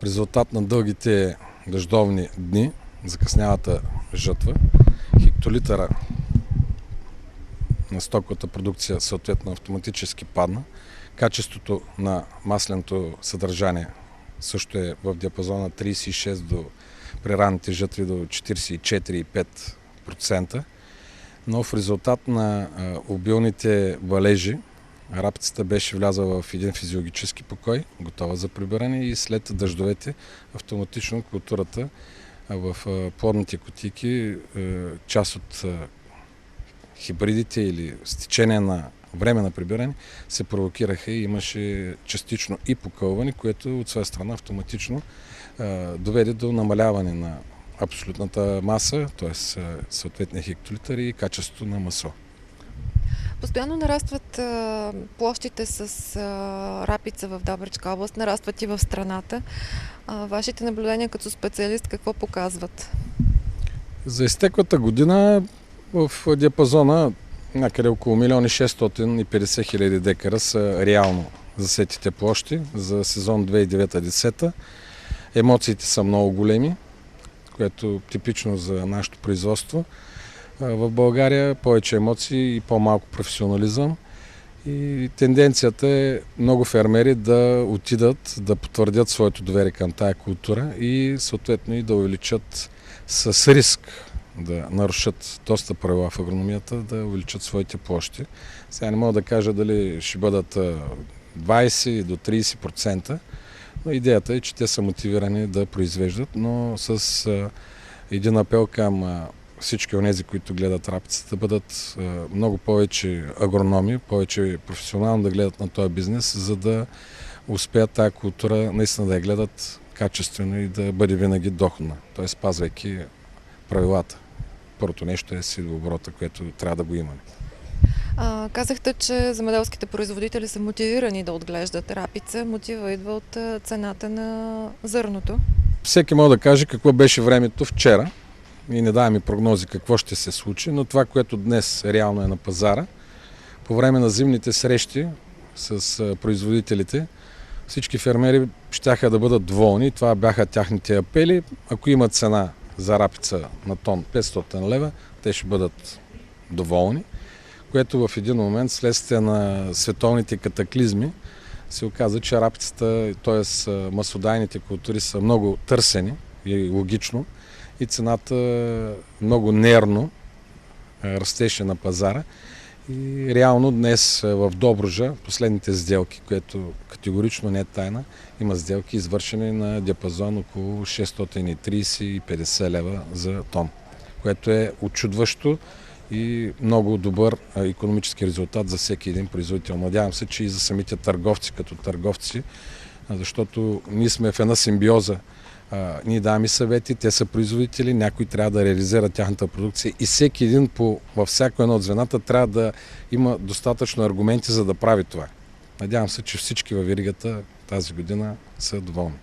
В резултат на дългите дъждовни дни, закъснялата жатва, хектолитъра на стоковата продукция съответно автоматически падна. Качеството на масленото съдържание също е в диапазона 36 при ранните жатви до 44,5%, но в резултат на обилните валежи рапицата беше влязла в един физиологически покой, готова за прибиране, и след дъждовете автоматично културата в плодните кутийки, част от хибридите или с течение на време на прибиране се провокираха и имаше частично и покълване, което от своя страна автоматично доведе до намаляване на абсолютната маса, т.е. съответния хектолитър и качеството на месо. Постоянно нарастват площите с рапица в Добричка област, нарастват и в страната. Вашите наблюдения като специалист какво показват? За изтеклата година в диапазона някъде около 1 650 000 декара са реално засетите площи за сезон 2009-2010. Емоциите са много големи, което е типично за нашето производство. В България повече емоции и по-малко професионализъм. И тенденцията е много фермери да отидат, да потвърдят своето доверие към тая култура и съответно и да увеличат с риск да нарушат доста правила в агрономията, да увеличат своите площи. Сега не мога да кажа дали ще бъдат 20 до 30%, но идеята е, че те са мотивирани да произвеждат, но с един апел към всички онези, които гледат рапицата, да бъдат много повече агрономи, повече професионално да гледат на този бизнес, за да успеят тази култура наистина да я гледат качествено и да бъде винаги доходна, т.е. спазвайки правилата. Първото нещо е сидооборота, което трябва да го имаме. Казахте, че земеделските производители са мотивирани да отглеждат рапица. Мотива идва от цената на зърното. Всеки може да каже какво беше времето вчера и не даваме прогнози какво ще се случи, но това, което днес реално е на пазара, по време на зимните срещи с производителите, всички фермери щяха да бъдат доволни. Това бяха тяхните апели. Ако има цена за рапица на тон 500 лева, те ще бъдат доволни, което в един момент, следствие на световните катаклизми, се оказа, че рапицата, т.е. маслодайните култури са много търсени и логично, и цената много нервно растеше на пазара. И реално днес в Добруджа последните сделки, което категорично не е тайна, има сделки извършени на диапазон около 630-50 лева за тон, което е учудващо и много добър икономически резултат за всеки един производител. Надявам се, че и за самите търговци като търговци, защото ние сме в една симбиоза. Ние даваме съвети, те са производители, някой трябва да реализира тяхната продукция и всеки един във всяко едно от звената трябва да има достатъчно аргументи, за да прави това. Надявам се, че всички във веригата тази година са доволни.